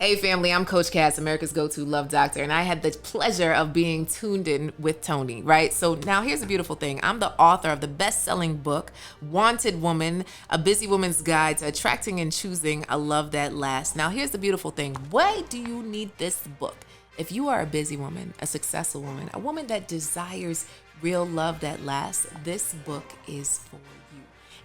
Hey family, I'm Coach Cass, America's go-to love doctor, and I had the pleasure of being tuned in with Tony, right? So now here's the beautiful thing. I'm the author of the best-selling book, Wanted Woman, A Busy Woman's Guide to Attracting and Choosing a Love That Lasts. Now here's the beautiful thing. Why do you need this book? If you are a busy woman, a successful woman, a woman that desires real love that lasts, this book is for you.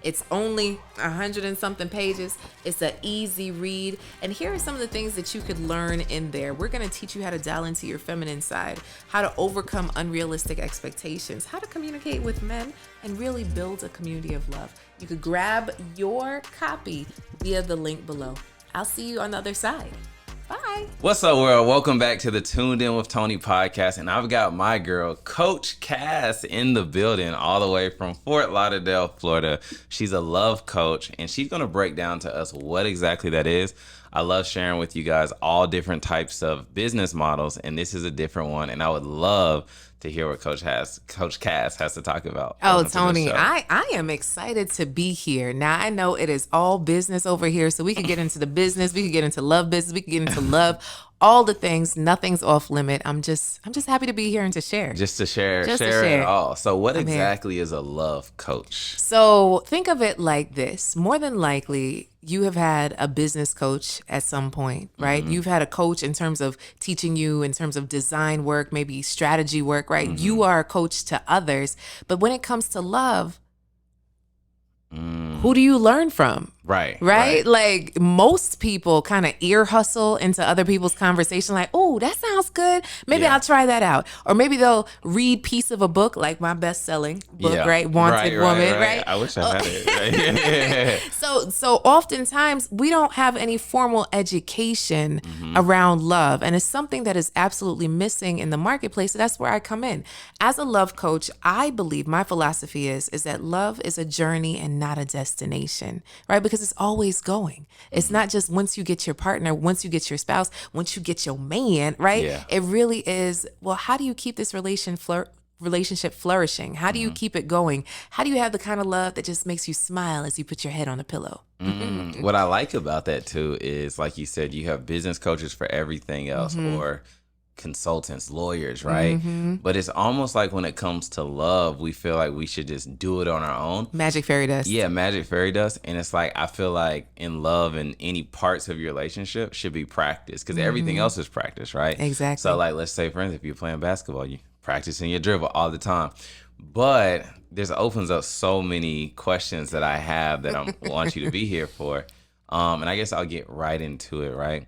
It's only 100 and something pages. It's an easy read. And here are some of the things that you could learn in there. We're going to teach you how to dial into your feminine side, how to overcome unrealistic expectations, how to communicate with men, and really build a community of love. You could grab your copy via the link below. I'll see you on the other side. Bye. What's up, world? Welcome back to the Tuned In with Tony podcast. And I've got my girl, Coach Cass, in the building all the way from Fort Lauderdale, Florida. She's a love coach, and she's going to break down to us what exactly that is. I love sharing with you guys all different types of business models, and this is a different one. And I would love to hear what Coach Cass has to talk about. Oh, Tony, I am excited to be here. Now, I know it is all business over here, so we could get into the business, we could get into love business, we could get into love, all the things. Nothing's off limit. I'm just happy to be here and to share. Just to share it all. So what exactly is a love coach? So think of it like this. More than likely, you have had a business coach at some point, right? Mm-hmm. You've had a coach in terms of teaching you, in terms of design work, maybe strategy work, right? Mm-hmm. You are a coach to others. But when it comes to love, who do you learn from? Right. Like most people kind of ear hustle into other people's conversation like, oh, that sounds good. Maybe I'll try that out. Or maybe they'll read piece of a book like my best-selling book, right? Wanted Woman, right? I wish I had it. Right? So oftentimes we don't have any formal education around love. And it's something that is absolutely missing in the marketplace. So that's where I come in. As a love coach, I believe my philosophy is that love is a journey and not a destination, right? Because it's always going. It's not just once you get your partner, once you get your spouse, once you get your man, right? Yeah. It really is, well, how do you keep this relationship flourishing? How do you keep it going? How do you have the kind of love that just makes you smile as you put your head on the pillow? What I like about that too is, like you said, you have business coaches for everything else, or consultants, lawyers, right? But it's almost like when it comes to love, we feel like we should just do it on our own. Magic fairy dust. Yeah, magic fairy dust. And it's like, I feel like in love and any parts of your relationship should be practiced, because everything else is practice, right? Exactly. So like, let's say, for instance, if you're playing basketball, you practicing your dribble all the time. But this opens up so many questions that I have that I want you to be here for. And I guess I'll get right into it, right?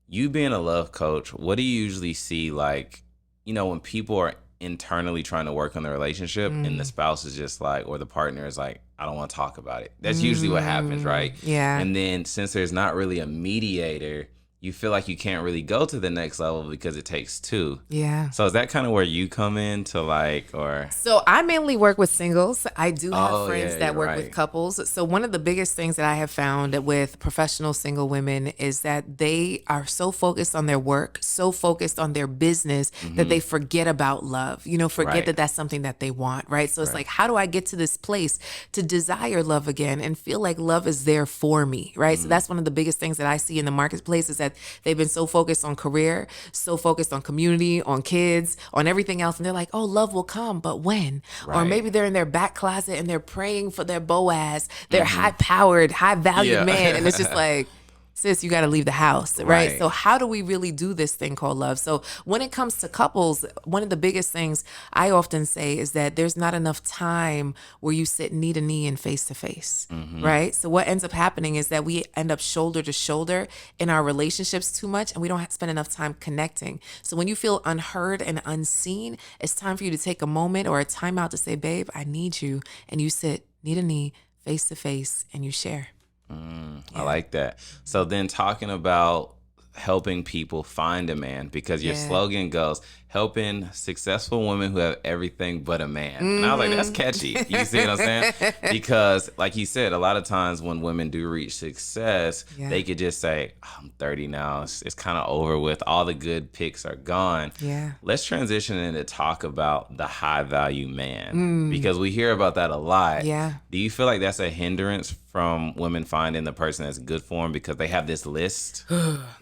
You being a love coach, what do you usually see, like, you know, when people are internally trying to work on the relationship and the spouse is just like, or the partner is like, I don't want to talk about it. That's usually what happens, right? Yeah. And then since there's not really a mediator, you feel like you can't really go to the next level because it takes two. Yeah. So is that kind of where you come in to, like, or? So I mainly work with singles. I do have friends that work with couples. So one of the biggest things that I have found with professional single women is that they are so focused on their work, so focused on their business that they forget about love, forget that that's something that they want, right? So it's like, how do I get to this place to desire love again and feel like love is there for me, right? So that's one of the biggest things that I see in the marketplace is that they've been so focused on career, so focused on community, on kids, on everything else. And they're like, oh, love will come, but when? Right. Or maybe they're in their back closet and they're praying for their Boaz, their high-powered, high-valued man. And it's just like, sis, you got to leave the house, right? So how do we really do this thing called love? So when it comes to couples, one of the biggest things I often say is that there's not enough time where you sit knee to knee and face to face, right? So what ends up happening is that we end up shoulder to shoulder in our relationships too much, and we don't spend enough time connecting. So when you feel unheard and unseen, it's time for you to take a moment or a time out to say, babe, I need you. And you sit knee to knee, face to face, and you share. I like that. So then talking about helping people find a man, because your slogan goes, helping successful women who have everything but a man. And I was like, that's catchy. You see what I'm saying? Because like you said, a lot of times when women do reach success, they could just say, I'm 30 now. It's kind of over with. All the good picks are gone. Yeah. Let's transition into talk about the high value man, because we hear about that a lot. Yeah. Do you feel like that's a hindrance from women finding the person that's good for them because they have this list?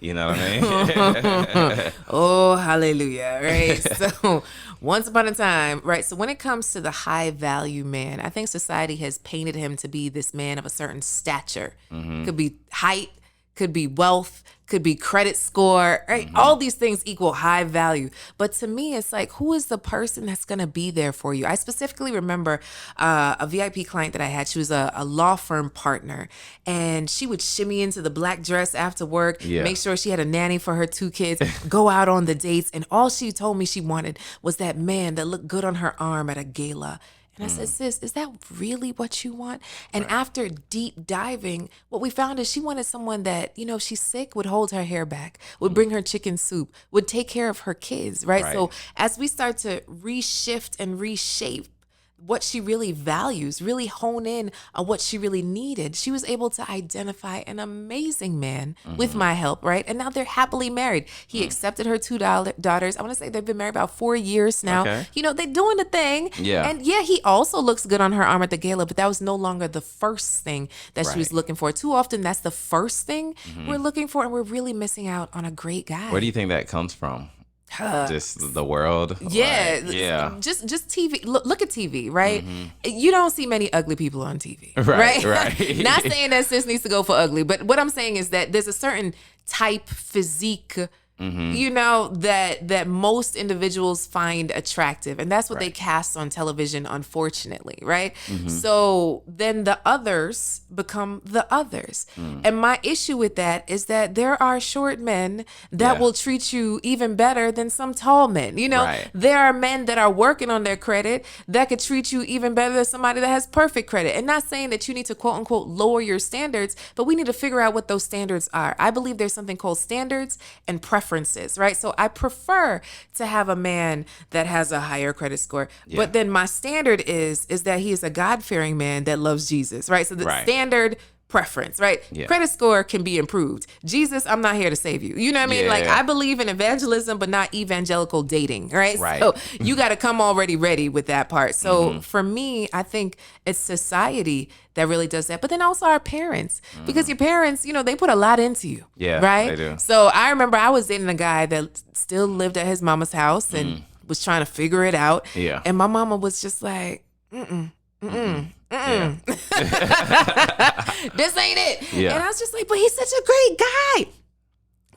You know what I mean? Oh, hallelujah, right? So once upon a time, right? So when it comes to the high value man, I think society has painted him to be this man of a certain stature. Could be height, could be wealth, could be credit score, right? All these things equal high value. But to me, it's like, who is the person that's going to be there for you? I specifically remember a VIP client that I had. She was a law firm partner, and she would shimmy into the black dress after work, make sure she had a nanny for her 2 kids, go out on the dates. And all she told me she wanted was that man that looked good on her arm at a gala. And I said, sis, is that really what you want? And after deep diving, what we found is she wanted someone that, if she's sick, would hold her hair back, would bring her chicken soup, would take care of her kids, right? So as we start to reshift and reshape what she really values, really hone in on what she really needed, she was able to identify an amazing man with my help, right? And now they're happily married. He accepted her 2 daughters. I want to say they've been married about 4 years now. Okay. They're doing the thing. Yeah. And he also looks good on her arm at the gala, but that was no longer the first thing that she was looking for. Too often, that's the first thing we're looking for, and we're really missing out on a great guy. Where do you think that comes from? Just the world. Yeah. Just TV. Look at TV, right? You don't see many ugly people on TV, right? Not saying that sis needs to go for ugly, but what I'm saying is that there's a certain type, physique, that most individuals find attractive, and that's what they cast on television, unfortunately, right? So then the others become the others. And my issue with that is that there are short men that will treat you even better than some tall men. There are men that are working on their credit that could treat you even better than somebody that has perfect credit. And not saying that you need to quote unquote lower your standards, but we need to figure out what those standards are. I believe there's something called standards and preferences, right? So I prefer to have a man that has a higher credit score, but then my standard is that he is a God-fearing man that loves Jesus, right? So the standard preference, right? Credit score can be improved. Jesus, I'm not here to save you. You know what I mean? I believe in evangelism, but not evangelical dating, right? So you got to come already ready with that part. So for me, I think it's society that really does that. But then also our parents, because your parents, they put a lot into you, right? They do. So I remember I was dating a guy that still lived at his mama's house and was trying to figure it out. And my mama was just like, this ain't it. And I was just like, but he's such a great guy.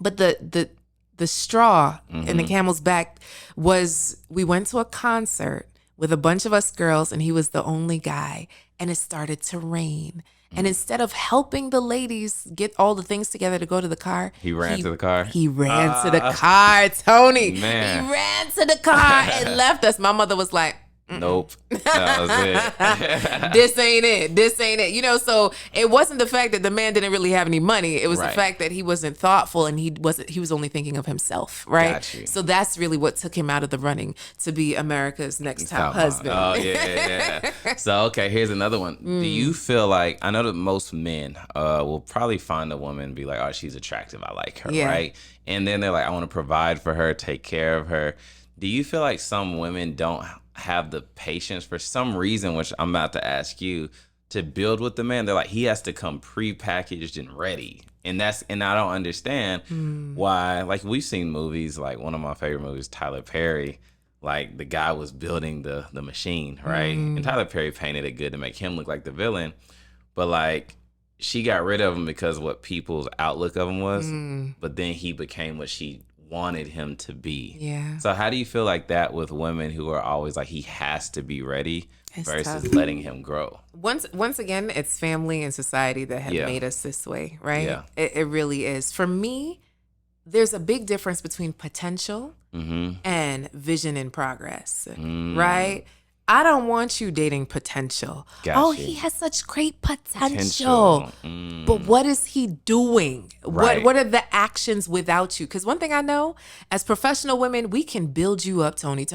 But the straw in the camel's back was we went to a concert with a bunch of us girls, and he was the only guy, and it started to rain. And instead of helping the ladies get all the things together to go to the car, he ran to the car. He ran to the car, Tony. Man. He ran to the car and left us. My mother was like, nope. That was it. This ain't it. This ain't it. So it wasn't the fact that the man didn't really have any money. It was the fact that he wasn't thoughtful, and he was only thinking of himself, right? Got you. So that's really what took him out of the running to be America's next top husband. Oh, yeah. So, okay, here's another one. Do you feel like, I know that most men will probably find a woman and be like, oh, she's attractive, I like her, right? And then they're like, I want to provide for her, take care of her. Do you feel like some women don't have the patience for some reason, which I'm about to ask you, to build with the man? They're like, he has to come pre-packaged and ready. And I don't understand why. Like, we've seen movies, like one of my favorite movies, Tyler Perry, like the guy was building the machine, right? And Tyler Perry painted it good to make him look like the villain. But like, she got rid of him because what people's outlook of him was. But then he became what she wanted him to be. So how do you feel like that with women who are always like, he has to be ready versus tough. Letting him grow? Once again, it's family and society that have made us this way, right? It really is. For me, there's a big difference between potential and vision in progress, right? I don't want you dating potential. Gotcha. He has such great potential. But what is he doing? What are the actions without you? Because one thing I know, as professional women, we can build you up, Tony.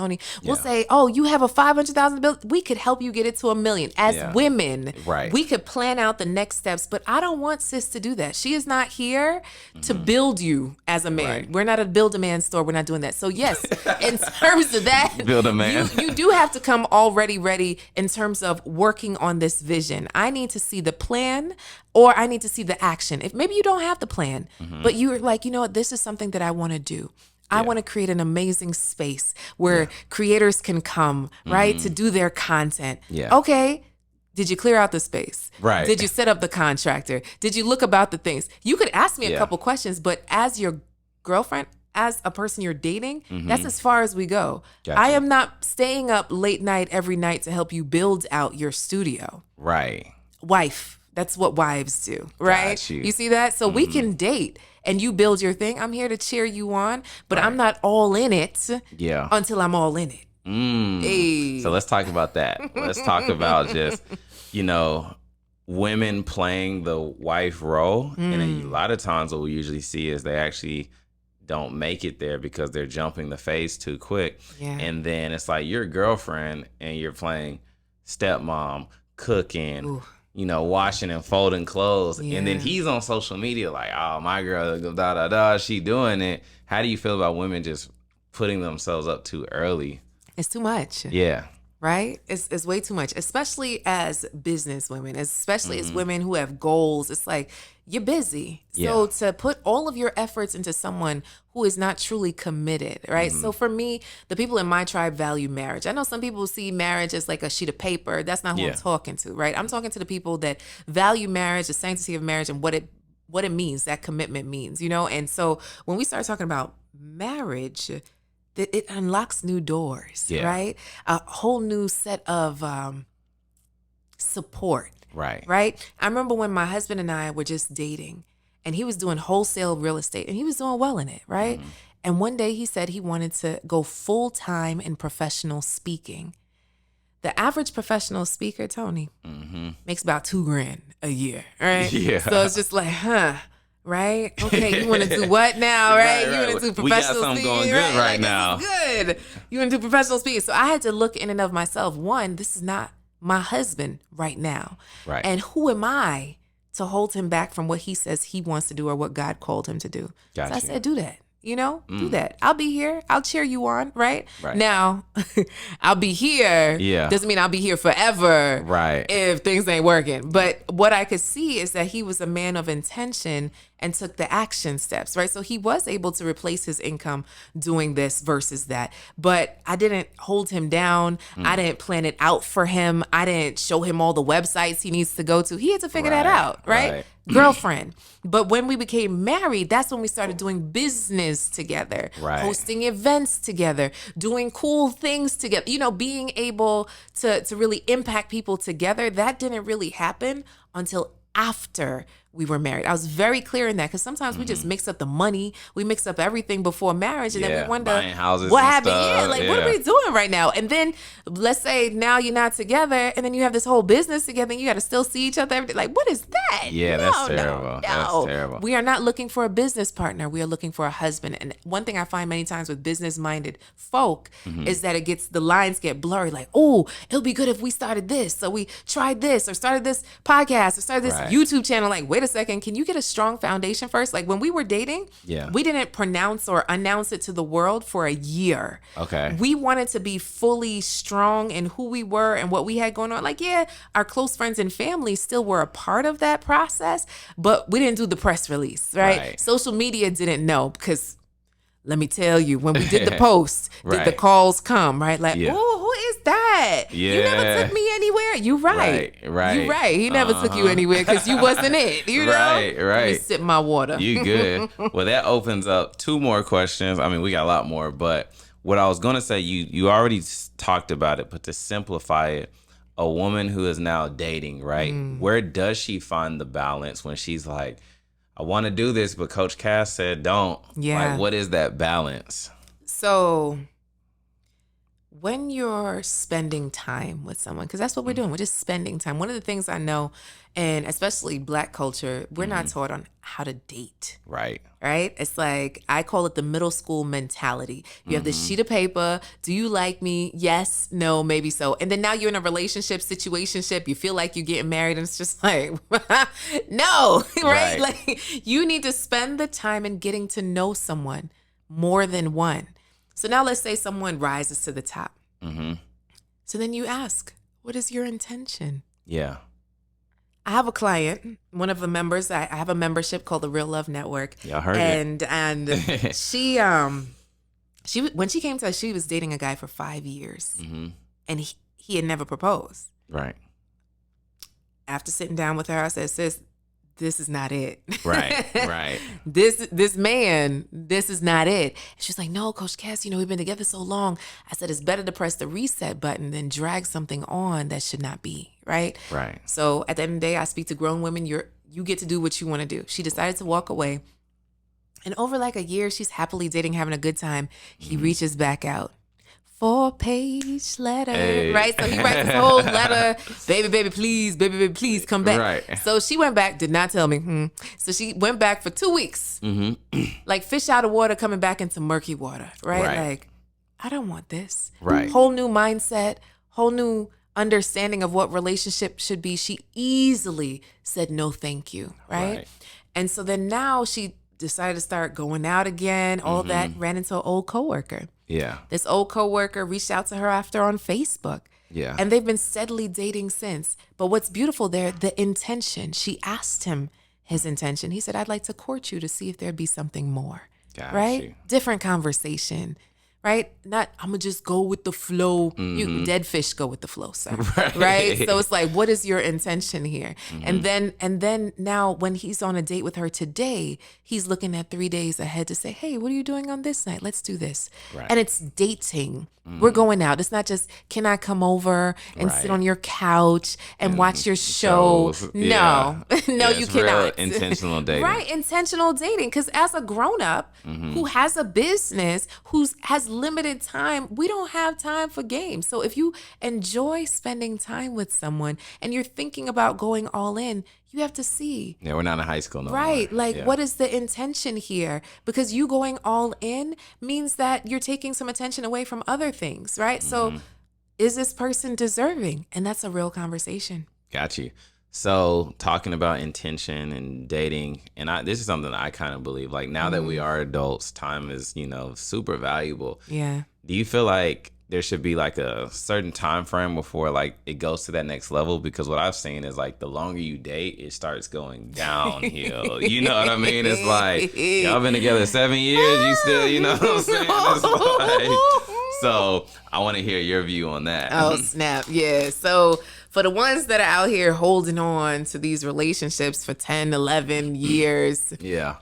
We'll say, you have a $500,000 bill. We could help you get it to $1 million. As women, we could plan out the next steps. But I don't want sis to do that. She is not here to build you as a man. We're not a build a man store. We're not doing that. So yes, in terms of that, build a man. You do have to come all already ready in terms of working on this vision. I need to see the plan, or I need to see the action. If maybe you don't have the plan, but you're like, you know what, this is something that I want to do. I want to create an amazing space where creators can come, right, to do their content. Yeah. Okay. Did you clear out the space? Right. Did you set up the contractor? Did you look about the things? You could ask me a couple questions, but as your girlfriend, as a person you're dating, that's as far as we go. Gotcha. I am not staying up late night every night to help you build out your studio. Right. Wife. That's what wives do, right? Got you. You see that? So we can date and you build your thing. I'm here to cheer you on, but I'm not all in it until I'm all in it. Hey. So let's talk about that. Let's talk about just, women playing the wife role. And a lot of times what we usually see is they actually don't make it there because they're jumping the phase too quick. Yeah. And then it's like your girlfriend and you're playing stepmom, cooking, Ooh. Washing and folding clothes. Yeah. And then he's on social media like, oh, my girl, she doing it. How do you feel about women just putting themselves up too early? It's too much. Yeah. Right? It's way too much, especially as business women, especially as women who have goals. It's like, you're busy. So to put all of your efforts into someone who is not truly committed, right? So for me, the people in my tribe value marriage. I know some people see marriage as like a sheet of paper. That's not who I'm talking to, right? I'm talking to the people that value marriage, the sanctity of marriage, and what it means, that commitment means, And so when we start talking about marriage, it unlocks new doors, right? A whole new set of support. Right. I remember when my husband and I were just dating, and he was doing wholesale real estate, and he was doing well in it, right? And one day he said he wanted to go full time in professional speaking. The average professional speaker, Tony, makes about $2,000 a year, right? Yeah. So it's just like, right? Okay, you want to do what now, right? You want to do professional speaking, going good right now. This is good. You want to do professional speaking. So I had to look in and of myself. One, this is not my husband right now. Right. And who am I to hold him back from what he says he wants to do or what God called him to do? Gotcha. So I said, do that. Do that. I'll be here. I'll cheer you on, right? Now, I'll be here. Yeah. Doesn't mean I'll be here forever. Right. If things ain't working. But what I could see is that he was a man of intention and took the action steps, right? So he was able to replace his income doing this versus that. But I didn't hold him down. I didn't plan it out for him. I didn't show him all the websites he needs to go to. He had to figure that out, right? Girlfriend. But when we became married, that's when we started doing business together, hosting events together, doing cool things together, being able to really impact people together. That didn't really happen until after we were married. I was very clear in that because sometimes we just mix up the money, we mix up everything before marriage, and then we wonder what happened. What are we doing right now? And then let's say now you're not together, and then you have this whole business together, and you got to still see each other every day. Like, what is that? Yeah, that's terrible. No. That's terrible. We are not looking for a business partner. We are looking for a husband. And one thing I find many times with business-minded folk is that the lines get blurry. Like, oh, it'll be good if we started this. So we tried this or started this podcast or started this YouTube channel. Like, wait a second, can you get a strong foundation first? Like when we were dating, we didn't pronounce or announce it to the world for a year. Okay. We wanted to be fully strong in who we were and what we had going on. Like, our close friends and family still were a part of that process, but we didn't do the press release, right? Social media didn't know because let me tell you, when we did the post, did the calls come, right? Like, oh, who is that? You never took me anywhere. You right. You right. He never took you anywhere because you wasn't it. You know? Right. Let me sip my water. You good. Well, that opens up two more questions. I mean, we got a lot more, but what I was going to say, you already talked about it, but to simplify it, a woman who is now dating, right? Where does she find the balance when she's like, I want to do this, but Coach Cass said don't. Yeah. Like, what is that balance? So when you're spending time with someone, because that's what we're doing, we're just spending time. One of the things I know, and especially Black culture, we're not taught on how to date. Right. It's like, I call it the middle school mentality. You have this sheet of paper. Do you like me? Yes, no, maybe so. And then now you're in a relationship, situationship. You feel like you're getting married, and it's just like, no, right? Like, you need to spend the time in getting to know someone, more than one. So now let's say someone rises to the top. So then you ask, what is your intention? Yeah. I have a client, one of the members. I have a membership called the Real Love Network. Y'all heard it. And she when she came to us, she was dating a guy for 5 years, and he had never proposed. Right. After sitting down with her, I said, sis, this is not it. Right. This man, this is not it. And she's like, no, Coach Cass, we've been together so long. I said, it's better to press the reset button than drag something on that should not be, right? Right. So at the end of the day, I speak to grown women. You get to do what you want to do. She decided to walk away. And over like a year, she's happily dating, having a good time. He reaches back out. 4-page letter, right? So he writes this whole letter, baby, please come back. Right. So she went back, did not tell me. So she went back for 2 weeks, like fish out of water, coming back into murky water, right? Like, I don't want this. Right. Whole new mindset, whole new understanding of what relationship should be. She easily said no, thank you, right? And so then now she decided to start going out again, all that, ran into an old coworker. Yeah. This old coworker reached out to her after on Facebook. Yeah. And they've been steadily dating since. But what's beautiful there, the intention. She asked him his intention. He said, I'd like to court you to see if there'd be something more. Got right? you. Different conversation. Right? Not, I'm going to just go with the flow. You dead fish go with the flow, sir. Right? So it's like, what is your intention here? And then now when he's on a date with her today, he's looking at 3 days ahead to say, hey, what are you doing on this night? Let's do this. Right. And it's dating. We're going out. It's not just, can I come over and sit on your couch and watch your show? shows. No. Yeah. No, Yeah, you it's cannot. real intentional dating. Right, intentional dating. Because as a grown-up who has a business, who has limited time, we don't have time for games. So if you enjoy spending time with someone and you're thinking about going all in, you have to see. Yeah, we're not in high school no Right. more. Like, Yeah. what is the intention here? Because you going all in means that you're taking some attention away from other things, right? So is this person deserving? And that's a real conversation. Got you. So talking about intention and dating, and this is something that I kind of believe, like now that we are adults, time is, super valuable. Yeah. Do you feel like there should be like a certain time frame before like it goes to that next level? Because what I've seen is like the longer you date, it starts going downhill. You know what I mean? It's like, y'all been together 7 years, you still, you know what I'm saying? It's like, so I want to hear your view on that. Oh, snap. Yeah. So for the ones that are out here holding on to these relationships for 10, 11 years. Yeah.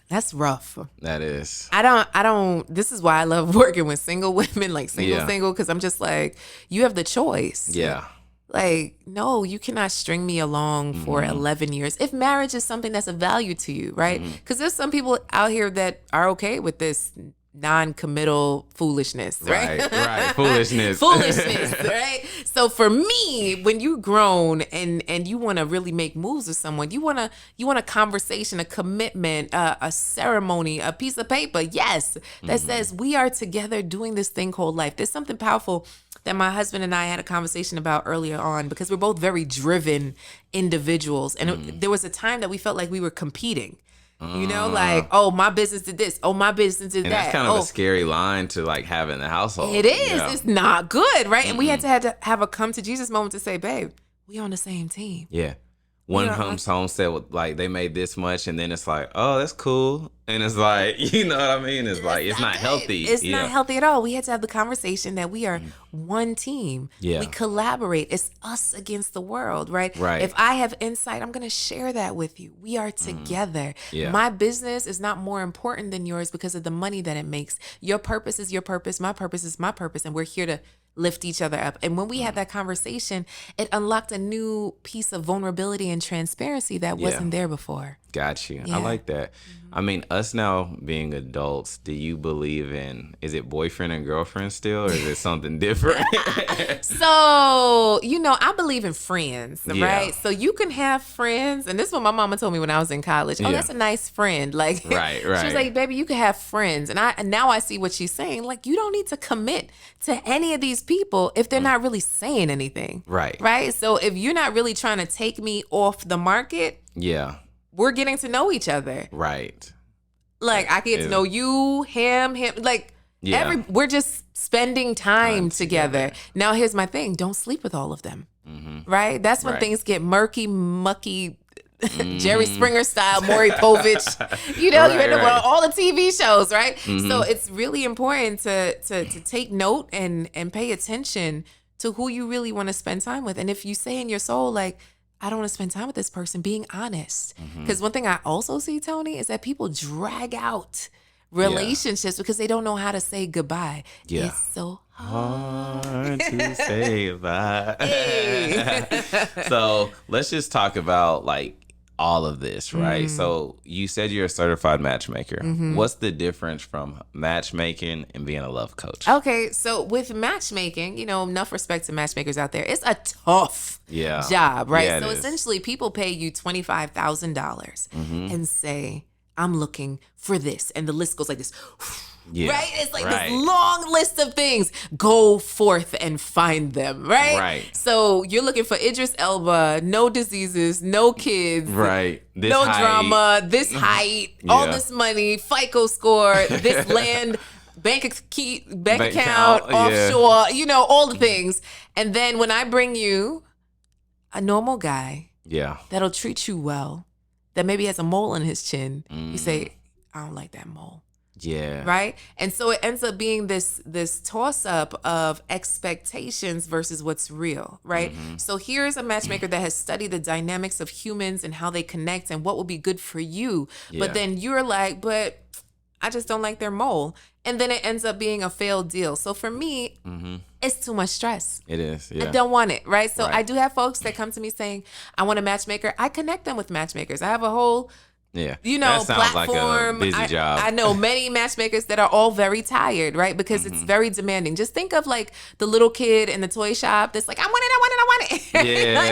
That's rough. That is. I don't, this is why I love working with single women, like single, because I'm just like, you have the choice. Yeah. Like, no, you cannot string me along for 11 years. If marriage is something that's a value to you, right? Because there's some people out here that are okay with this non-committal foolishness, right? Right. Foolishness, right? So for me, when you're grown and you want to really make moves with someone, you want a conversation, a commitment, a ceremony, a piece of paper, yes, that says we are together doing this thing called life. There's something powerful that my husband and I had a conversation about earlier on, because we're both very driven individuals, and there was a time that we felt like we were competing. Like, oh, my business did this. Oh, my business did and that. That's kind of a scary line to like have in the household. It is. It's not good, right? And we had to have a come to Jesus moment to say, babe, we on the same team. Yeah. One comes home, said like they made this much, and then it's like, oh, that's cool. And it's like, you know what I mean? It's like, it's not healthy. It's not healthy at all. We had to have the conversation that we are one team. Yeah. We collaborate. It's us against the world, right? Right. If I have insight, I'm going to share that with you. We are together. Yeah. My business is not more important than yours because of the money that it makes. Your purpose is your purpose. My purpose is my purpose. And we're here to lift each other up. And when we had that conversation, it unlocked a new piece of vulnerability and transparency that wasn't there before. Got you. Yeah. I like that. I mean, us now being adults, do you believe in, is it boyfriend and girlfriend still, or is it something different? So, I believe in friends, Yeah. right? So you can have friends. And this is what my mama told me when I was in college. Oh, Yeah. that's a nice friend. Like, Right. She was like, baby, you can have friends. And now I see what she's saying. Like, you don't need to commit to any of these people if they're not really saying anything. Right. Right? So if you're not really trying to take me off the market, Yeah. we're getting to know each other. Right. Like, I get to know you, him. Like, Yeah. We're just spending time together. Now, here's my thing. Don't sleep with all of them. Right? That's when things get murky, mucky, Jerry Springer style, Maury Povich. You know, you end up on all the TV shows, right? So it's really important to take note and pay attention to who you really want to spend time with. And if you say in your soul, like, I don't want to spend time with this person, being honest. Because one thing I also see, Tony, is that people drag out relationships because they don't know how to say goodbye. Yeah. It's so hard to say goodbye. Hey. So let's just talk about like all of this, right? So you said you're a certified matchmaker. What's the difference from matchmaking and being a love coach? Okay, so with matchmaking, you know, enough respect to matchmakers out there. It's a tough job, right? Yeah, so essentially, people pay you $25,000 and say, I'm looking for this. And the list goes like this. Right? It's like this long list of things. Go forth and find them, right? So you're looking for Idris Elba, no diseases, no kids, this no height. drama, this height, all this money, FICO score, this land, bank account, offshore, you know, all the things. And then when I bring you a normal guy that'll treat you well, that maybe has a mole on his chin, you say, I don't like that mole. Yeah. Right? And so it ends up being this toss up of expectations versus what's real, right? So here's a matchmaker that has studied the dynamics of humans and how they connect and what will be good for you. But then you're like, but I just don't like their mole. And then it ends up being a failed deal. So for me, it's too much stress. It is. I don't want it, right? So I do have folks that come to me saying, I want a matchmaker. I connect them with matchmakers. I have a whole you know, that sounds platform. Like a busy job. I know many matchmakers that are all very tired, right? Because it's very demanding. Just think of like the little kid in the toy shop that's like, I want it. Yeah. Like,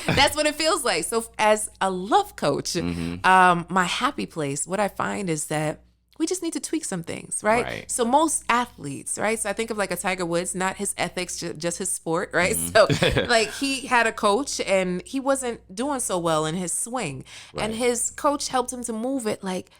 you know, that's what it feels like. So as a love coach, my happy place, what I find is that we just need to tweak some things, right? So most athletes, right? So I think of like a Tiger Woods, not his ethics, just his sport, right? So like he had a coach and he wasn't doing so well in his swing. And his coach helped him to move it like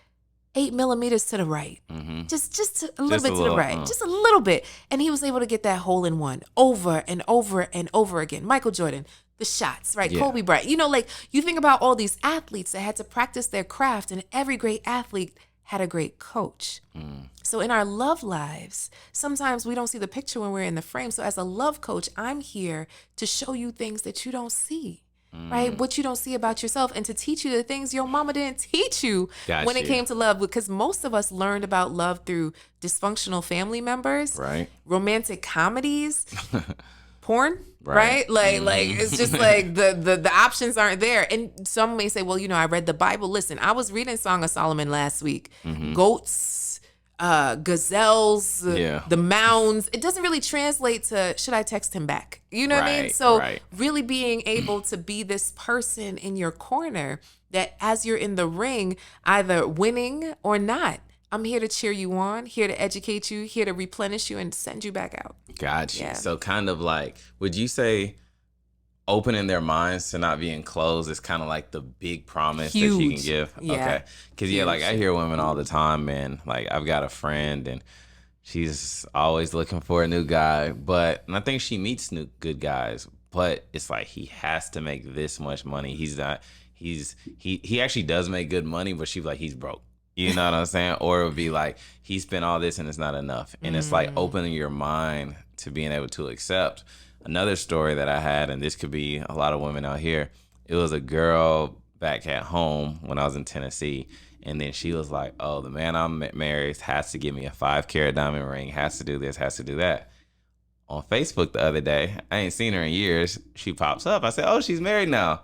8 millimeters to the right. Just a little bit to the right. Just a little bit. And he was able to get that hole in one over and over and over again. Michael Jordan, the shots, right? Kobe Bryant. You know, like you think about all these athletes that had to practice their craft, and every great athlete had a great coach. So in our love lives, sometimes we don't see the picture when we're in the frame. So as a love coach, I'm here to show you things that you don't see, right? What you don't see about yourself, and to teach you the things your mama didn't teach you when it came to love. Because most of us learned about love through dysfunctional family members, romantic comedies, porn. Right? Like it's just like the options aren't there. And some may say, well, you know, I read the Bible. Listen, I was reading Song of Solomon last week. Goats, gazelles, the mounds. It doesn't really translate to, should I text him back? You know what I mean? So really being able to be this person in your corner that as you're in the ring, either winning or not, I'm here to cheer you on, here to educate you, here to replenish you and send you back out. Gotcha. Yeah. So kind of like, would you say opening their minds to not being closed is kind of like the big promise that you can give? Okay. Because like I hear women all the time, man. Like I've got a friend and she's always looking for a new guy, and I think she meets good guys, but it's like he has to make this much money. He actually does make good money, but she's like, he's broke. You know what I'm saying? Or it would be like, he spent all this and it's not enough. And it's like opening your mind to being able to accept. Another story that I had, and this could be a lot of women out here, it was a girl back at home when I was in Tennessee. And then she was like, oh, the man I'm married has to give me a 5-carat diamond ring, has to do this, has to do that. On Facebook the other day, I ain't seen her in years. She pops up. I said, oh, she's married now.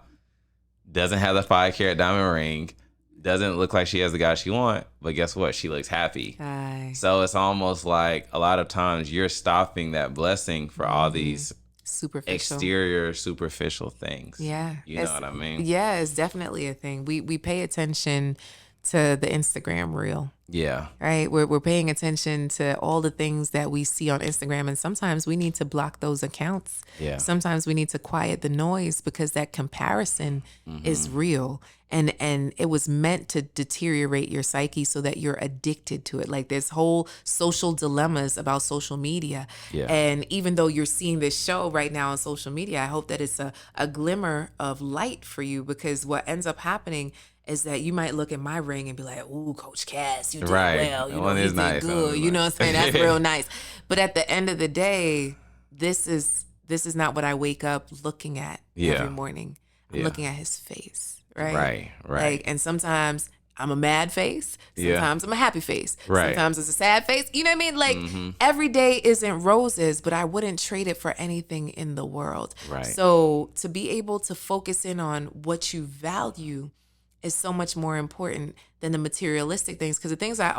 Doesn't have the 5-carat diamond ring. Doesn't look like she has the guy she wants, but guess what? She looks happy. So it's almost like a lot of times you're stopping that blessing for all these exterior, superficial things. Yeah. You know what I mean? Yeah, it's definitely a thing. We pay attention to the Instagram reel. Yeah. Right? We're paying attention to all the things that we see on Instagram, and sometimes we need to block those accounts. Yeah. Sometimes we need to quiet the noise because that comparison is real. And it was meant to deteriorate your psyche so that you're addicted to it. Like there's whole social dilemmas about social media. Yeah. And even though you're seeing this show right now on social media, I hope that it's a glimmer of light for you, because what ends up happening is that you might look at my ring and be like, ooh, Coach Cass, you did well. You know, you did nice. good. You know what I'm saying? That's real nice. But at the end of the day, this is not what I wake up looking at every morning. I'm looking at his face, right? Right. Like, and sometimes I'm a mad face. Sometimes I'm a happy face. Right. Sometimes it's a sad face. You know what I mean? Like every day isn't roses, but I wouldn't trade it for anything in the world. Right. So to be able to focus in on what you value is so much more important than the materialistic things. Because the things I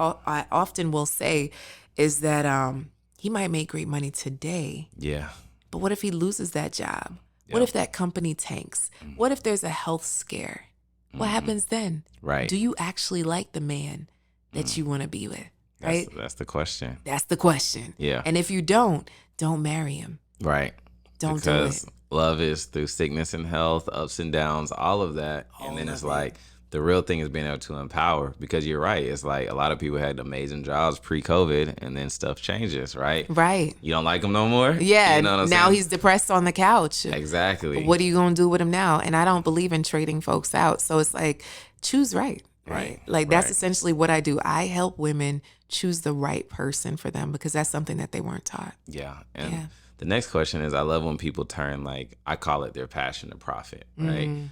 often will say is that he might make great money today. Yeah. But what if he loses that job? What if that company tanks? What if there's a health scare? What happens then? Right. Do you actually like the man that you want to be with? Right? That's the question. That's the question. Yeah. And if you don't marry him. Right. Don't do it. Love is through sickness and health, ups and downs, all of that. And then it's like the real thing is being able to empower, because you're right. It's like a lot of people had amazing jobs pre-COVID, and then stuff changes, right? Right. You don't like him no more? Yeah. You know what I'm now saying? he's depressed on the couch. Exactly. What are you going to do with him now? And I don't believe in trading folks out. So it's like, choose right. Right. Like that's essentially what I do. I help women choose the right person for them, because that's something that they weren't taught. Yeah. And the next question is, I love when people turn, like, I call it their passion to profit, right?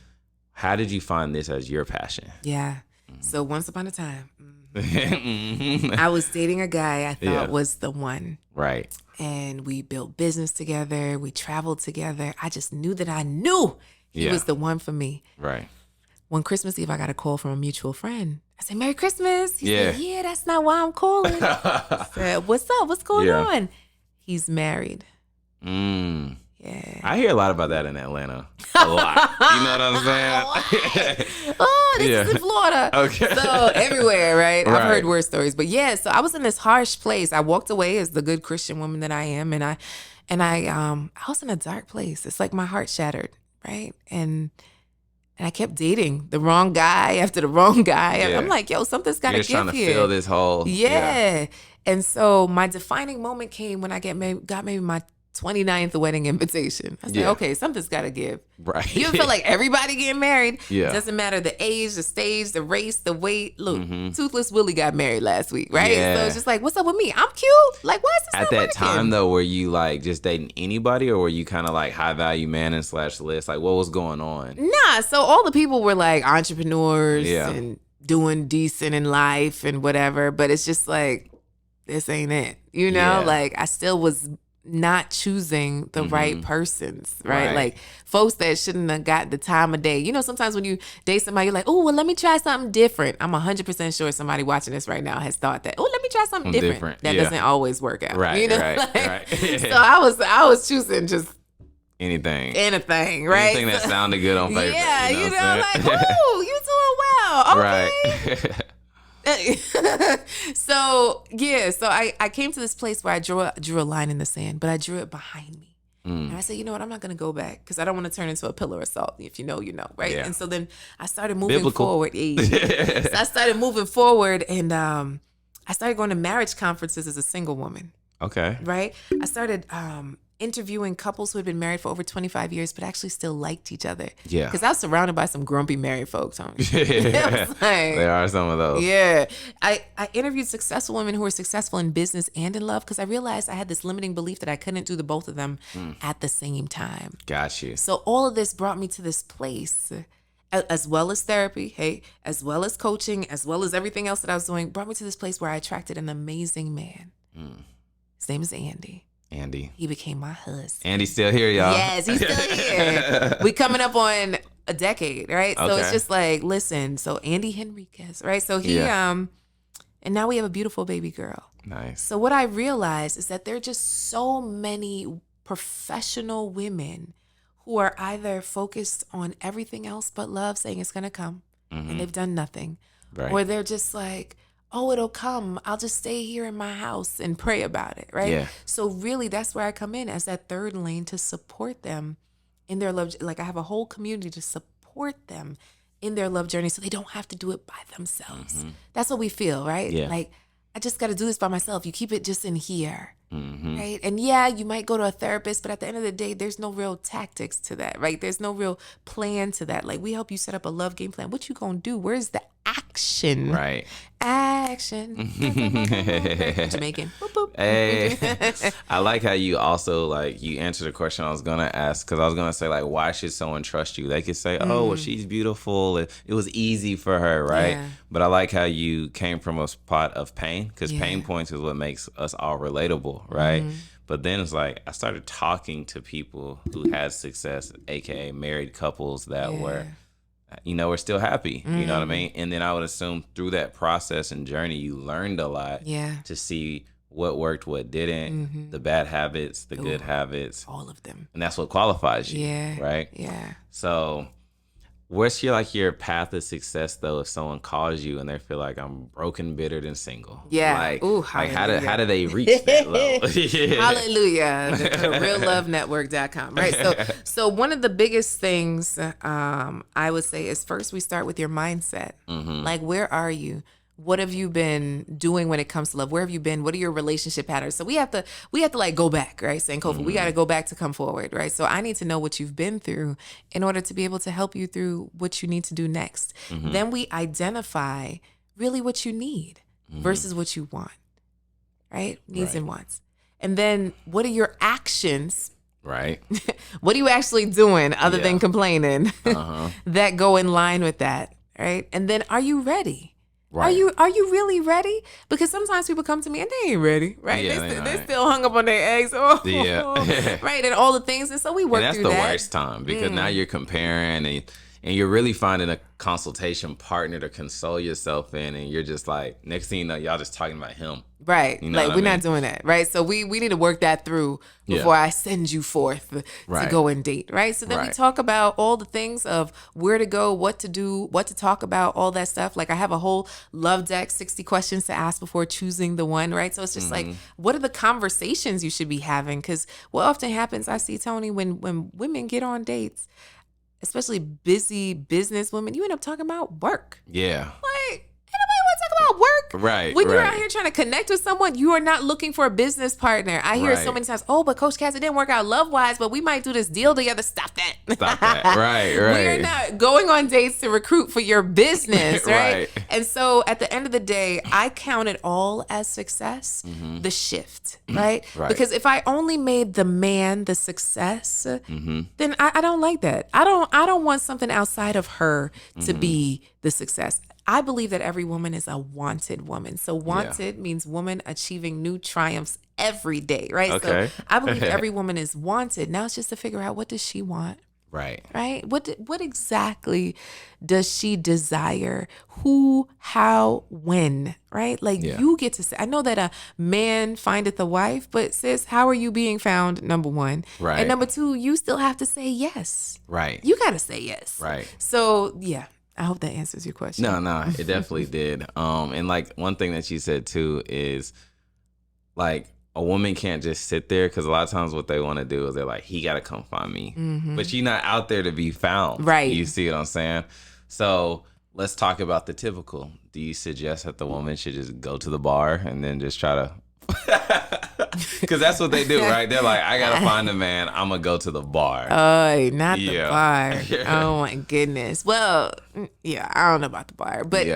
How did you find this as your passion? Yeah. So once upon a time, I was dating a guy I thought was the one. Right. And we built business together. We traveled together. I just knew that I knew he was the one for me. Right. One Christmas Eve, I got a call from a mutual friend. I said, Merry Christmas. He said, yeah, that's not why I'm calling. I said, what's up? What's going on? He's married. Yeah. I hear a lot about that in Atlanta. A lot. You know what I'm saying? This is in Florida. Okay. So everywhere, right? I've heard worse stories. But yeah, so I was in this harsh place. I walked away as the good Christian woman that I am. And I was in a dark place. It's like my heart shattered, right? And I kept dating the wrong guy after the wrong guy. Yeah. I'm like, yo, something's got to give here. You're trying to fill this hole. Yeah. And so my defining moment came when I got maybe my 29th wedding invitation. I said, okay, something's got to give. Right. You feel like everybody getting married. Yeah. Doesn't matter the age, the stage, the race, the weight. Look, Toothless Willie got married last week, right? Yeah. So it's just like, what's up with me? I'm cute. Like, why is this At not that working? time, though, were you like just dating anybody, or were you kind of like high value man and / list? Like, what was going on? Nah. So all the people were like entrepreneurs and doing decent in life and whatever. But it's just like, this ain't it. You know, like I still was not choosing the right persons, right? Like folks that shouldn't have got the time of day. You know, sometimes when you date somebody, you're like, oh, well, let me try something different. I'm 100% sure somebody watching this right now has thought that, oh, let me try something different. That doesn't always work out. Right, you know? right. So I was choosing just anything, right? Anything that sounded good on paper. Yeah, you know like, ooh, you doing well. Okay. Right. So I came to this place where I drew a line in the sand, but I drew it behind me. And I said, you know what, I'm not going to go back because I don't want to turn into a pillar of salt. If you know, right? Yeah. And so then I started moving forward. So I started moving forward, and I started going to marriage conferences as a single woman. Okay. Right? I started interviewing couples who had been married for over 25 years but actually still liked each other. Yeah. Because I was surrounded by some grumpy married folks, Tony. There are some of those. Yeah. I interviewed successful women who were successful in business and in love because I realized I had this limiting belief that I couldn't do the both of them at the same time. Got you. So all of this brought me to this place, as well as therapy, as well as coaching, as well as everything else that I was doing, brought me to this place where I attracted an amazing man. His name is Andy. He became my husband. Andy's still here, y'all. Yes, he's still here. We coming up on a decade, right? So it's just like, listen, so Andy Henriquez, right? So he, and now we have a beautiful baby girl. Nice. So what I realized is that there are just so many professional women who are either focused on everything else but love, saying it's going to come, and they've done nothing. Right. Or they're just like, oh, it'll come. I'll just stay here in my house and pray about it, right? Yeah. So really, that's where I come in as that third lane to support them in their love. Like I have a whole community to support them in their love journey so they don't have to do it by themselves. That's what we feel, right? Yeah. Like, I just got to do this by myself. You keep it just in here. Mm-hmm. Right. And yeah, you might go to a therapist, but at the end of the day, there's no real tactics to that, right? There's no real plan to that. Like we help you set up a love game plan. What you gonna do? Where's the action? Right. Action. Jamaican. Boop, boop. Hey, I like how you also like you answered the question I was gonna ask, because I was gonna say like, why should someone trust you? They could say, oh, well, she's beautiful. It was easy for her, right? Yeah. But I like how you came from a spot of pain, because pain points is what makes us all relatable, right? But then it's like I started talking to people who had success, aka married couples that were, we're still happy. You know what I mean? And then I would assume through that process and journey, you learned a lot to see what worked, what didn't, the bad habits, the good habits. All of them. And that's what qualifies you, right? Yeah. So what's your path of success, though, if someone calls you and they feel like I'm broken, bitter, and single? Yeah. Like, Ooh, like how do they reach that level? Hallelujah. RealLoveNetwork.com. Right. So one of the biggest things I would say is first we start with your mindset. Like, where are you? What have you been doing when it comes to love? Where have you been? What are your relationship patterns? So we have to like go back, right? Sankofa, we got to go back to come forward, right? So I need to know what you've been through in order to be able to help you through what you need to do next. Then we identify really what you need versus what you want, right? Needs and wants. And then what are your actions? Right. What are you actually doing other than complaining that go in line with that, right? And then are you ready? Right. Are you really ready? Because sometimes people come to me and they ain't ready, right? Yeah, they're still hung up on their eggs, right, and all the things, and so we work through that. And that's the worst time, because now you're comparing and you're really finding a consultation partner to console yourself in, and you're just like, next thing you know, y'all just talking about him. Right. You know like, we're not doing that, right? So we need to work that through before I send you forth to go and date, right? So then we talk about all the things of where to go, what to do, what to talk about, all that stuff. Like I have a whole love deck, 60 questions to ask before choosing the one, right? So it's just like, what are the conversations you should be having? Because what often happens, I see, Tony, when women get on dates, especially busy business women, you end up talking about work. Yeah. Like, anybody want to talk about work? Right. When you're out here trying to connect with someone, you are not looking for a business partner. I hear it so many times, oh, but Coach Cass, it didn't work out love-wise, but we might do this deal together. Stop that. Stop that. Right. We're not going on dates to recruit for your business, right? And so at the end of the day, I count it all as success, the shift, right? Because if I only made the man the success, then I don't like that. I don't want something outside of her to be the success. I believe that every woman is a wanted woman. So wanted means woman achieving new triumphs every day, right? Okay. So I believe every woman is wanted. Now it's just to figure out, what does she want? Right. Right? What exactly does she desire? Who, how, when? Right? Like you get to say, I know that a man findeth a wife, but sis, how are you being found? Number one. Right. And number two, you still have to say yes. Right. You got to say yes. Right. So yeah. I hope that answers your question. No, it definitely did. And like one thing that you said too is like a woman can't just sit there, because a lot of times what they want to do is they're like, he got to come find me. But you're not out there to be found. Right. You see what I'm saying? So let's talk about the typical. Do you suggest that the woman should just go to the bar and then just try to... Because that's what they do, right? They're like, I gotta find a man, I'm gonna go to the bar. Oh, not the bar. Oh my goodness. Well, yeah, I don't know about the bar, but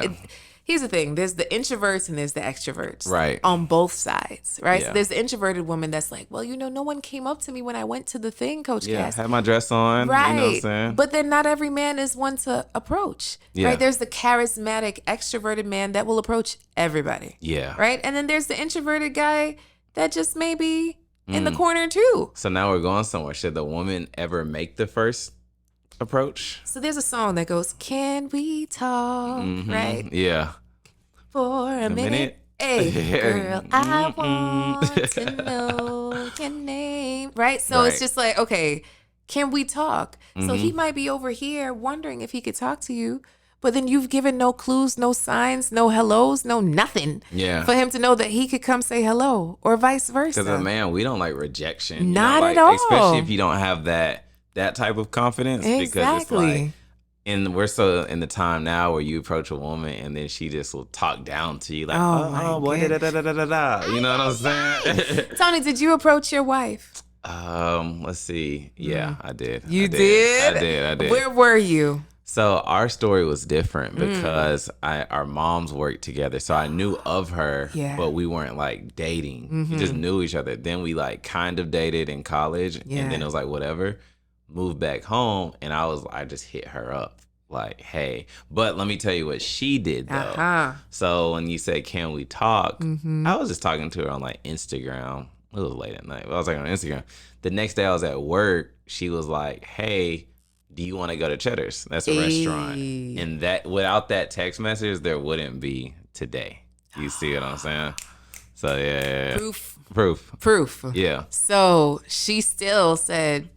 here's the thing: there's the introverts and there's the extroverts, right? On both sides, right? So there's the introverted woman that's like, well, no one came up to me when I went to the thing, Coach Cass. Had my dress on, right? You know what I'm saying? But then not every man is one to approach, right? There's the charismatic, extroverted man that will approach everybody, right? And then there's the introverted guy that just may be in the corner too. So now we're going somewhere. Should the woman ever make the first approach? So there's a song that goes, "Can we talk?" Right? Yeah. For a minute. Hey, girl, I want to know your name. Right? So it's just like, okay, can we talk? So he might be over here wondering if he could talk to you, but then you've given no clues, no signs, no hellos, no nothing. Yeah. For him to know that he could come say hello or vice versa. Because man, we don't like rejection. Not at all. Especially if you don't have that type of confidence. Exactly. Because it's like, and we're so in the time now where you approach a woman and then she just will talk down to you like, oh boy, da da da da da da. You know what I'm saying? Tony, did you approach your wife? Let's see. Yeah, I did. You did? I did. Where were you? So our story was different because our moms worked together. So I knew of her, but we weren't like dating. We just knew each other. Then we like kind of dated in college, and then it was like whatever. Moved back home, and I just hit her up like, hey. But let me tell you what she did though. So when you said, can we talk? I was just talking to her on like Instagram. It was late at night, but I was like on Instagram. The next day I was at work. She was like, hey, do you want to go to Cheddar's? That's a restaurant. And that without that text message, there wouldn't be today. You see what I'm saying? So yeah. Proof. Yeah. So she still said,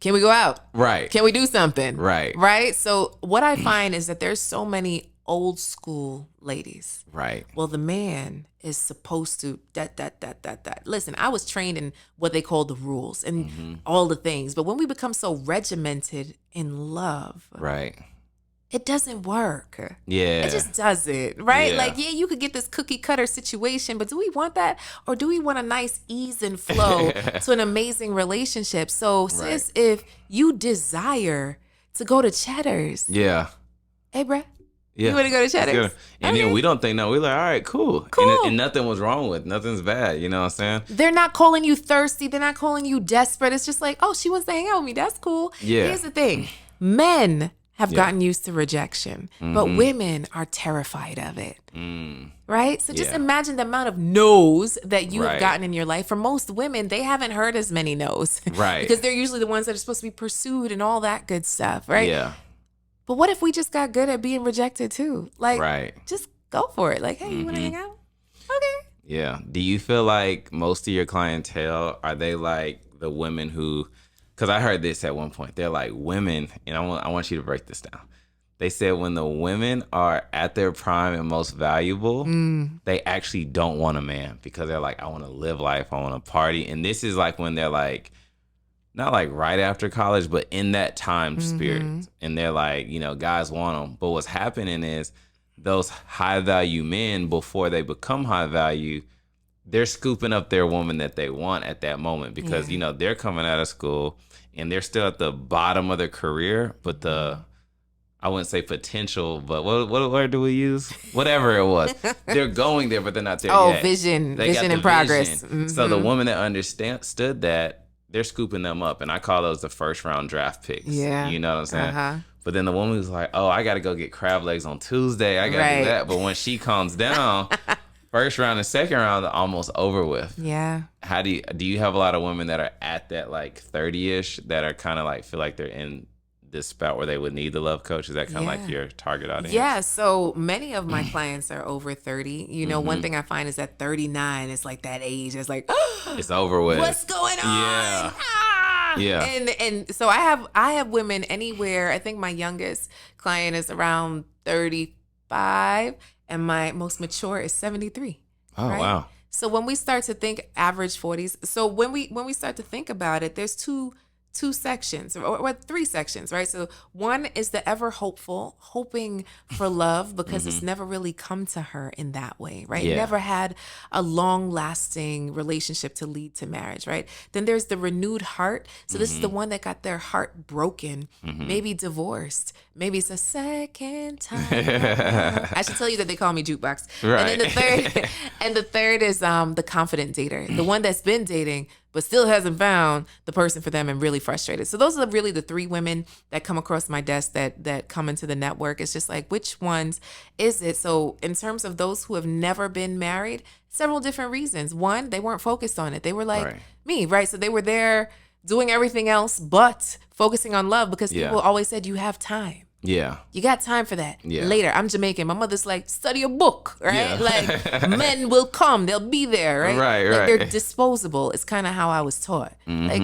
can we go out? Right. Can we do something? Right. Right. So what I find is that there's so many old school ladies. Right. Well, the man is supposed to that. Listen, I was trained in what they call the rules and all the things. But when we become so regimented in love, right, it doesn't work. Yeah. It just doesn't, right? Yeah. Like, you could get this cookie cutter situation, but do we want that? Or do we want a nice ease and flow to an amazing relationship? So, sis, if you desire to go to Cheddar's. Yeah. Hey, bruh. Yeah. You want to go to Cheddar's? And then we don't think, no, we're like, all right, cool. And nothing was wrong with, nothing's bad. You know what I'm saying? They're not calling you thirsty. They're not calling you desperate. It's just like, oh, she wants to hang out with me. That's cool. Yeah. Here's the thing. Men have gotten used to rejection, but women are terrified of it. Right? So just imagine the amount of no's that you have gotten in your life. For most women, they haven't heard as many no's. Right. Because they're usually the ones that are supposed to be pursued and all that good stuff. Right? Yeah. But what if we just got good at being rejected too? Like, just go for it. Like, hey, you want to hang out? Okay. Yeah. Do you feel like most of your clientele, are they like the women who, because I heard this at one point, they're like women, and I want you to break this down. They said when the women are at their prime and most valuable, they actually don't want a man because they're like, I want to live life, I want to party. And this is like when they're like, not like right after college, but in that time spirit. And they're like, you know, guys want them. But what's happening is those high value men, before they become high value, they're scooping up their woman that they want at that moment because, you know, they're coming out of school and they're still at the bottom of their career. But I wouldn't say potential, but what word do we use? Whatever it was. They're going there, but they're not there yet. Oh, vision in progress. So the woman that understood that, they're scooping them up, and I call those the first round draft picks. Yeah. You know what I'm saying? But then the woman was like, oh, I got to go get crab legs on Tuesday. I got to do that. But when she calms down, first round and second round are almost over with. Yeah. How do you have a lot of women that are at that like 30-ish that are kind of like feel like they're in this spout where they would need the love coach? Is that kind of like your target audience? Yeah, so many of my clients are over 30. You know, one thing I find is that 39 is like that age. It's like, it's over with. What's going on? Yeah. Yeah. And so I have women anywhere. I think my youngest client is around 35 and my most mature is 73. Oh, right? wow. So when we start to think average 40s, so when we start to think about it, there's two sections or three sections, right? So one is the ever hopeful, hoping for love because it's never really come to her in that way, right? Yeah. Never had a long lasting relationship to lead to marriage, right? Then there's the renewed heart. So this is the one that got their heart broken, maybe divorced, maybe it's a second time. I should tell you that they call me jukebox. Right. And then the third is the confident dater, the one that's been dating but still hasn't found the person for them and really frustrated. So those are really the three women that come across my desk that come into the network. It's just like, which ones is it? So in terms of those who have never been married, several different reasons. One, they weren't focused on it. They were like me, right? So they were there doing everything else but focusing on love because people always said, you have time. Yeah. You got time for that. Yeah. Later. I'm Jamaican. My mother's like, study a book, right? Yeah. Like, men will come. They'll be there, right? Right. They're disposable. It's kind of how I was taught. Like,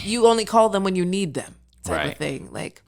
you only call them when you need them type of thing. Like,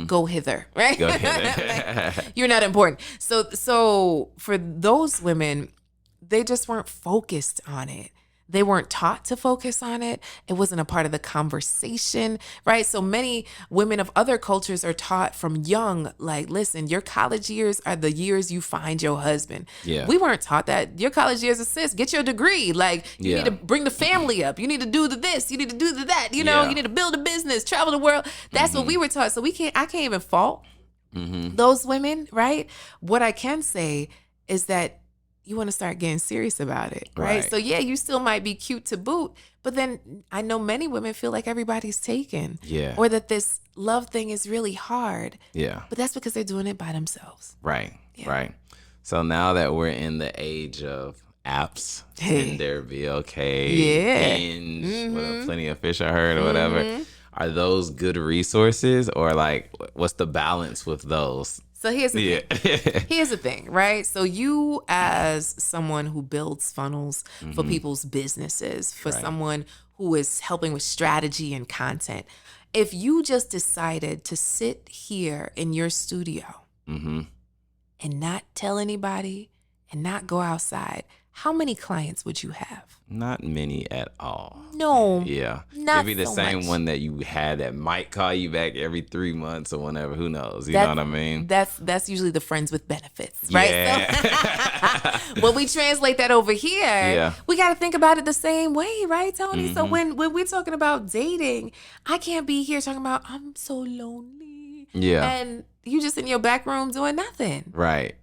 go hither, right? Go hither. Like, you're not important. So for those women, they just weren't focused on it. They weren't taught to focus on it. It wasn't a part of the conversation, right? So many women of other cultures are taught from young, like, listen, your college years are the years you find your husband. Yeah. We weren't taught that. Your college years assist, get your degree. Like, you need to bring the family up. You need to do this. You need to do that. You know, you need to build a business, travel the world. That's what we were taught. So I can't even fault those women, right? What I can say is that you want to start getting serious about it, right? So yeah, you still might be cute to boot, but then I know many women feel like everybody's taken. Yeah. Or that this love thing is really hard. Yeah. But that's because they're doing it by themselves. Right. Yeah. Right. So now that we're in the age of apps, Tinder, VLK, Hinge, Plenty of Fish, I heard, or whatever, are those good resources, or like, what's the balance with those? So here's the thing. Here's the thing, right? So you, as someone who builds funnels for people's businesses, for someone who is helping with strategy and content, if you just decided to sit here in your studio and not tell anybody and not go outside, how many clients would you have? Not many at all. No. Yeah. Not Maybe the so same much. one that you had that might call you back every 3 months or whenever. Who knows? You know what I mean? That's usually the friends with benefits, right? Yeah. So when we translate that over here, we got to think about it the same way, right, Tony? So when we're talking about dating, I can't be here talking about I'm so lonely. Yeah. And you just in your back room doing nothing. Right.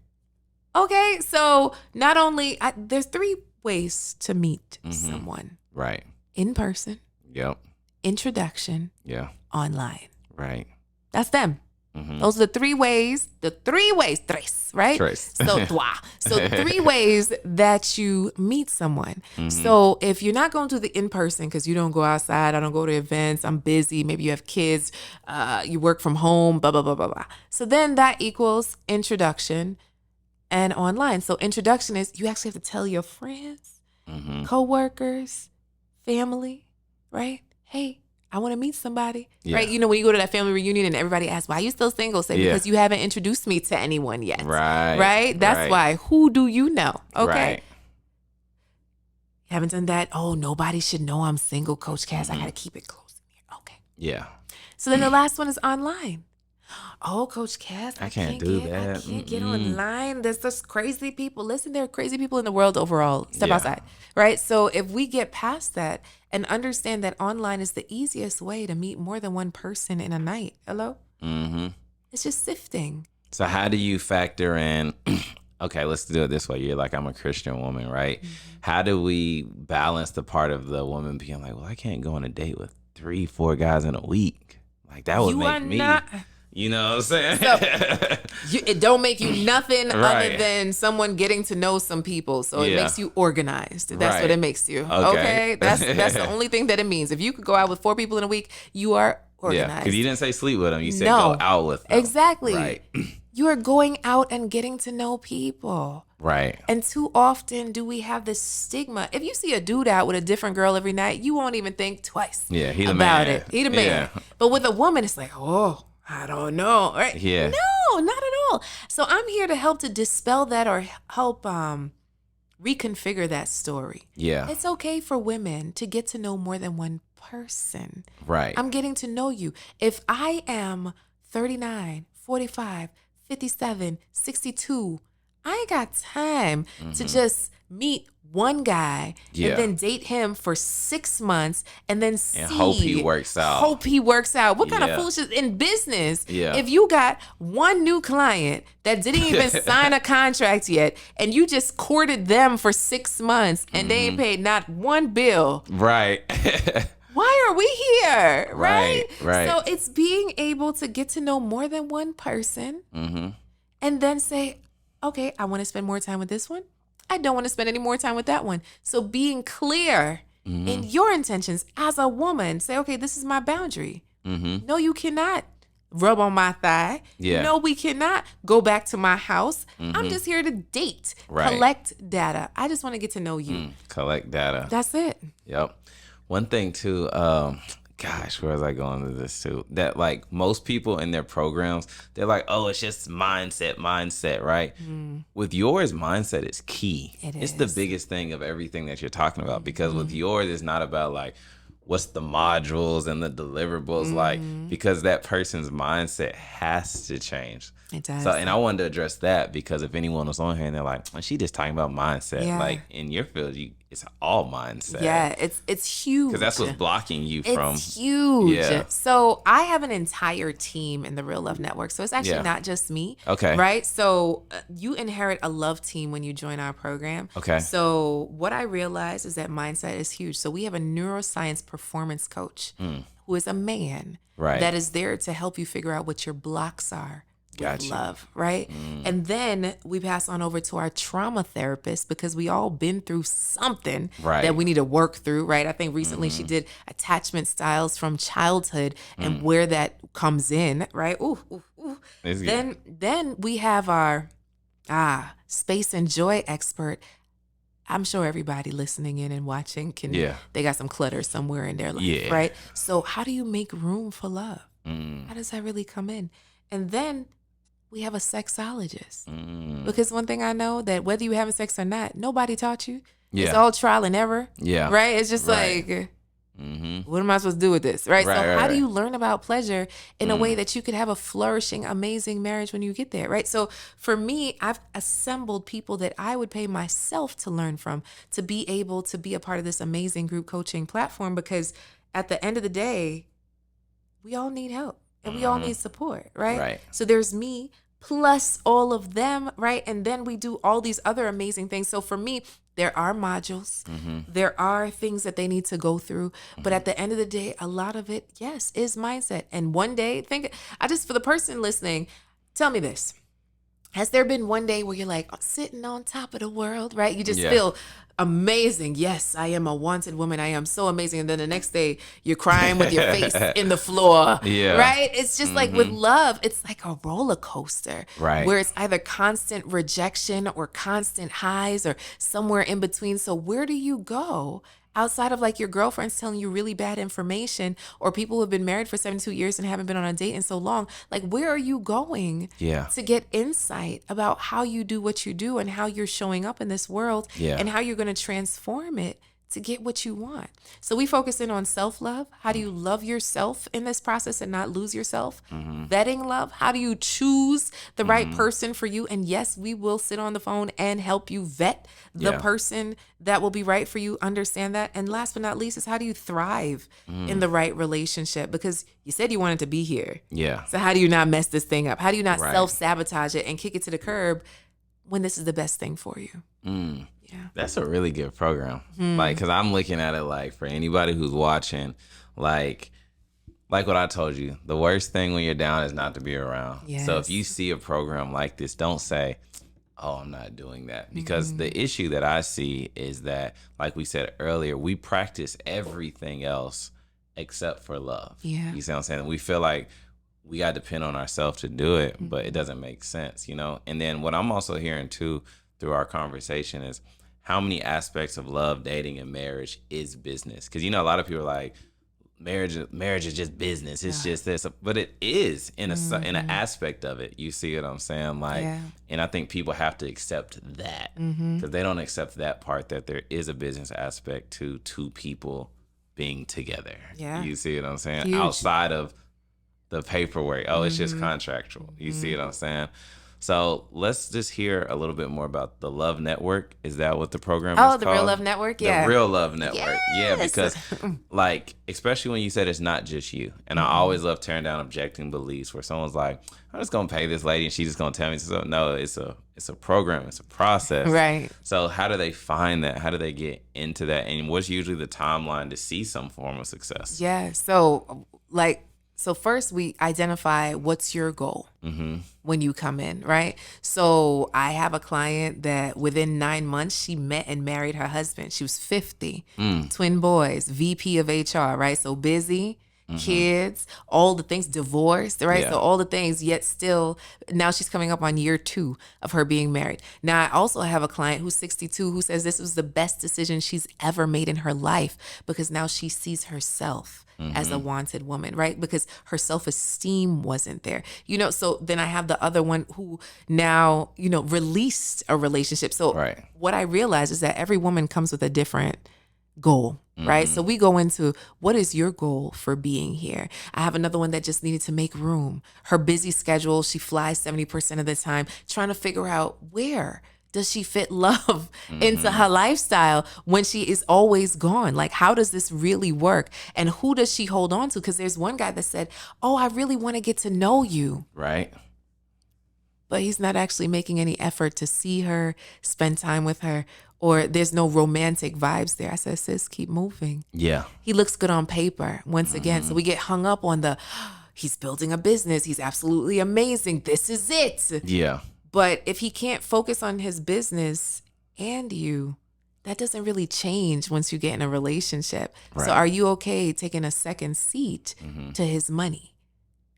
Okay, so not only there's 3 ways to meet someone. Right. In person. Yep. Introduction. Yeah. Online. Right. That's them. Those are the 3 ways. Tres, right? Tres. So 3. So 3 ways that you meet someone. So if you're not going to the in-person because you don't go outside, I don't go to events, I'm busy, maybe you have kids, you work from home, blah, blah, blah, blah, blah. So then that equals introduction and online. So introduction is you actually have to tell your friends, coworkers, family, right? Hey, I want to meet somebody, right? You know, when you go to that family reunion and everybody asks, why are you still single? Say, because you haven't introduced me to anyone yet. Right. Right? That's why. Who do you know? Okay. Right. You haven't done that? Oh, nobody should know I'm single, Coach Cass. I got to keep it close in here. Okay. Yeah. So then the last one is online. Oh, Coach Cass, I can't do that. I can't get online. There's just crazy people. Listen, there are crazy people in the world overall. Step outside, right? So if we get past that and understand that online is the easiest way to meet more than one person in a night. Hello? It's just sifting. So how do you factor in, okay, let's do it this way. You're like, I'm a Christian woman, right? How do we balance the part of the woman being like, well, I can't go on a date with 3-4 guys in a week. Like that would make me... You know what I'm saying? So, it don't make you nothing other than someone getting to know some people. So it makes you organized. That's what it makes you. Okay? That's the only thing that it means. If you could go out with 4 people in a week, you are organized. Yeah, because you didn't say sleep with them. You said go out with them. Exactly. Right. You are going out and getting to know people. Right. And too often do we have this stigma. If you see a dude out with a different girl every night, you won't even think twice about it. He the man. But with a woman, it's like, oh, I don't know, right? Yeah. No, not at all. So I'm here to help to dispel that or help reconfigure that story. Yeah. It's okay for women to get to know more than one person. Right. I'm getting to know you. If I am 39, 45, 57, 62, I ain't got time to just meet one guy and then date him for 6 months and then see. And hope he works out. What kind of foolishness in business? Yeah. If you got one new client that didn't even sign a contract yet and you just courted them for 6 months and they ain't paid not one bill. Right. Why are we here? Right. So it's being able to get to know more than one person and then say, okay, I want to spend more time with this one. I don't want to spend any more time with that one. So being clear in your intentions as a woman, say, okay, this is my boundary. No, you cannot rub on my thigh. Yeah. No, we cannot go back to my house. I'm just here to date, collect data. I just want to get to know you. Collect data. That's it. Yep. One thing too, gosh, where was I going with this too? That like most people in their programs, they're like, oh, it's just mindset, right? With yours, mindset is key. It's the biggest thing of everything that you're talking about, because with yours, it's not about like, what's the modules and the deliverables like, because that person's mindset has to change. It does. So, and I wanted to address that, because if anyone was on here and they're like, well, she just talking about mindset, like in your field, it's all mindset. Yeah, it's huge. Because that's what's blocking you from. It's huge. Yeah. So I have an entire team in the Real Love Network. So it's actually not just me. Okay. Right? So you inherit a love team when you join our program. Okay. So what I realized is that mindset is huge. So we have a neuroscience performance coach who is a man that is there to help you figure out what your blocks are. With love, right? And then we pass on over to our trauma therapist, because we all been through something that we need to work through, right? I think recently she did attachment styles from childhood and where that comes in, right? Then we have our space and joy expert. I'm sure everybody listening in and watching they got some clutter somewhere in their life, right? So how do you make room for love? How does that really come in? And then we have a sexologist, because one thing I know, that whether you having sex or not, nobody taught you. It's all trial and error. Yeah. Right? It's just like, what am I supposed to do with this? Right? So how do you learn about pleasure in a way that you could have a flourishing, amazing marriage when you get there? Right? So for me, I've assembled people that I would pay myself to learn from, to be able to be a part of this amazing group coaching platform, because at the end of the day, we all need help. And we all need support, right? So there's me plus all of them, right? And then we do all these other amazing things. So for me, there are modules. There are things that they need to go through. But at the end of the day, a lot of it, yes, is mindset. And one day, for the person listening, tell me this. Has there been one day where you're like sitting on top of the world, right? You just feel amazing. Yes, I am a wanted woman. I am so amazing. And then the next day you're crying with your face in the floor, right? It's just like with love, it's like a roller coaster, where it's either constant rejection or constant highs or somewhere in between. So where do you go? Outside of like your girlfriends telling you really bad information, or people who have been married for 72 years and haven't been on a date in so long, like where are you going to get insight about how you do what you do and how you're showing up in this world and how you're going to transform it to get what you want? So we focus in on self-love. How do you love yourself in this process and not lose yourself? Vetting love. How do you choose the right person for you? And yes, we will sit on the phone and help you vet the person that will be right for you. Understand that. And last but not least is, how do you thrive in the right relationship? Because you said you wanted to be here. So how do you not mess this thing up? How do you not self-sabotage it and kick it to the curb when this is the best thing for you? Yeah. That's a really good program. Like, because I'm looking at it like, for anybody who's watching, like what I told you, the worst thing when you're down is not to be around. So if you see a program like this, don't say, oh, I'm not doing that. Because the issue that I see is that, like we said earlier, we practice everything else except for love. You see what I'm saying? We feel like we got to depend on ourselves to do it, but it doesn't make sense, you know? And then what I'm also hearing too through our conversation is how many aspects of love, dating, and marriage is business. Because, you know, a lot of people are like, marriage is just business. It's just this. But it is in an aspect of it. You see what I'm saying? Like, and I think people have to accept that, because they don't accept that part, that there is a business aspect to two people being together. You see what I'm saying? Huge. Outside of the paperwork. Oh, it's just contractual. You see what I'm saying? So let's just hear a little bit more about the Love Network. Is that what the program is called? Oh, the Real Love Network? Yeah. The Real Love Network. Yes. Yeah, because like, especially when you said it's not just you. And I always love tearing down objecting beliefs where someone's like, I'm just going to pay this lady and she's just going to tell me. So no, it's a program. It's a process. Right. So how do they find that? How do they get into that? And what's usually the timeline to see some form of success? Yeah. So first we identify what's your goal when you come in, right? So I have a client that within 9 months, she met and married her husband. She was 50, twin boys, VP of HR, right? So busy, kids, all the things, divorced, right? Yeah. So all the things, yet still, now she's coming up on year 2 of her being married. Now, I also have a client who's 62 who says this was the best decision she's ever made in her life because now she sees herself as a wanted woman, right? Because her self-esteem wasn't there. So then I have the other one who now, released a relationship. So what I realize is that every woman comes with a different goal, right? So we go into, what is your goal for being here? I have another one that just needed to make room. Her busy schedule, she flies 70% of the time, trying to figure out where does she fit love into her lifestyle when she is always gone? Like, how does this really work? And who does she hold on to? Because there's one guy that said, oh, I really want to get to know you. Right. But he's not actually making any effort to see her, spend time with her, or there's no romantic vibes there. I said, sis, keep moving. Yeah. He looks good on paper once again. So we get hung up on he's building a business. He's absolutely amazing. This is it. Yeah. But if he can't focus on his business and you, that doesn't really change once you get in a relationship. Right. So are you okay taking a second seat to his money?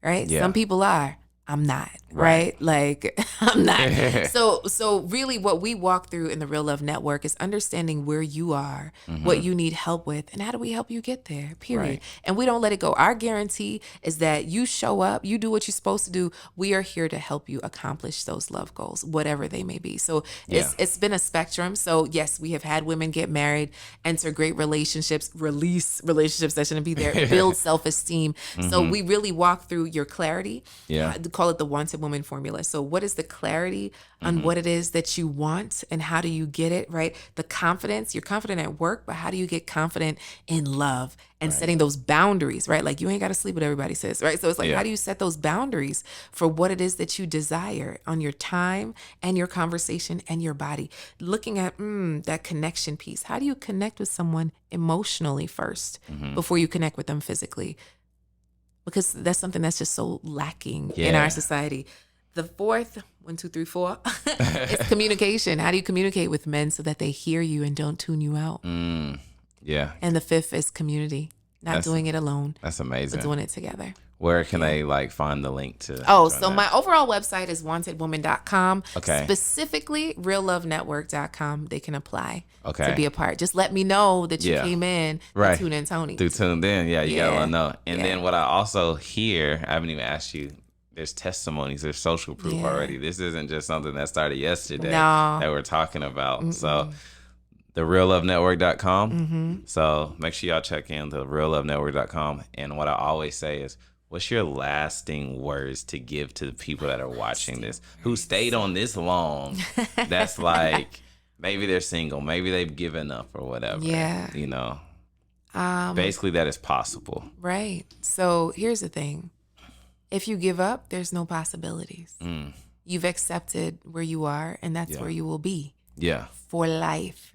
Right? Yeah. Some people are. I'm not, right? Like, I'm not. So really what we walk through in the Real Love Network is understanding where you are, what you need help with, and how do we help you get there, period. Right. And we don't let it go. Our guarantee is that you show up, you do what you're supposed to do. We are here to help you accomplish those love goals, whatever they may be. So it's been a spectrum. So yes, we have had women get married, enter great relationships, release relationships that shouldn't be there, build self-esteem. So we really walk through your clarity. Yeah. Call it the wanted woman formula. So what is the clarity on what it is that you want and how do you get it, right? The confidence, you're confident at work, but how do you get confident in love and setting those boundaries, right? Like, you ain't got to sleep with everybody, sis, right? So it's like, how do you set those boundaries for what it is that you desire on your time and your conversation and your body? Looking at that connection piece. How do you connect with someone emotionally first before you connect with them physically? Because that's something that's just so lacking in our society. The fourth, 1, 2, 3, 4, is communication. How do you communicate with men so that they hear you and don't tune you out? Yeah. And the fifth is community. Not doing it alone. That's amazing. But doing it together. Where can they find the link to? So my overall website is wantedwoman.com. Okay. Specifically, reallovenetwork.com. They can apply to be a part. Just let me know that you came in through TunedinTony. Through Tuned In. Yeah, you gotta let me know. And then what I also hear, I haven't even asked you, there's testimonies, there's social proof already. This isn't just something that started yesterday that we're talking about. So the reallovenetwork.com. So make sure y'all check in the reallovenetwork.com. And what I always say is, what's your lasting words to give to the people that are watching this, who stayed on this long? That's like, maybe they're single, maybe they've given up or whatever. Yeah. Basically that is possible. Right. So here's the thing. If you give up, there's no possibilities. You've accepted where you are, and that's where you will be. Yeah. For life.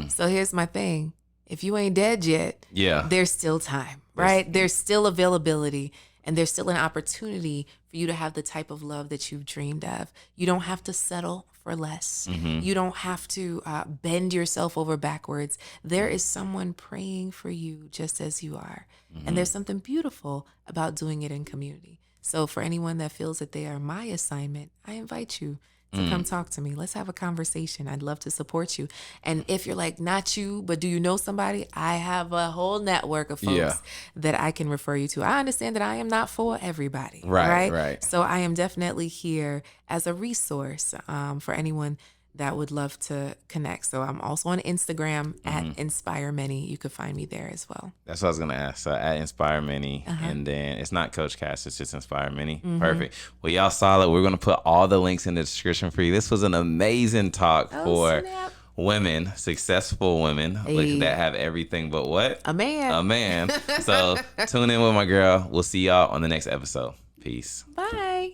So here's my thing. If you ain't dead yet, there's still time, right? There's still availability, and there's still an opportunity for you to have the type of love that you've dreamed of. You don't have to settle for less. You don't have to bend yourself over backwards. There is someone praying for you just as you are. And there's something beautiful about doing it in community. So for anyone that feels that they are my assignment, I invite you to come talk to me. Let's have a conversation. I'd love to support you. And if you're like, not you, but do you know somebody? I have a whole network of folks that I can refer you to. I understand that I am not for everybody. Right. So I am definitely here as a resource for anyone that would love to connect. So I'm also on Instagram at Inspire Many. You could find me there as well. That's what I was going to ask. So at Inspire Many, and then it's not Coach Cass, it's just Inspire Many. Perfect. Well, y'all solid. We're going to put all the links in the description for you. This was an amazing talk for women, successful women that have everything but what? A man. A man. So tune in with my girl. We'll see y'all on the next episode. Peace. Bye.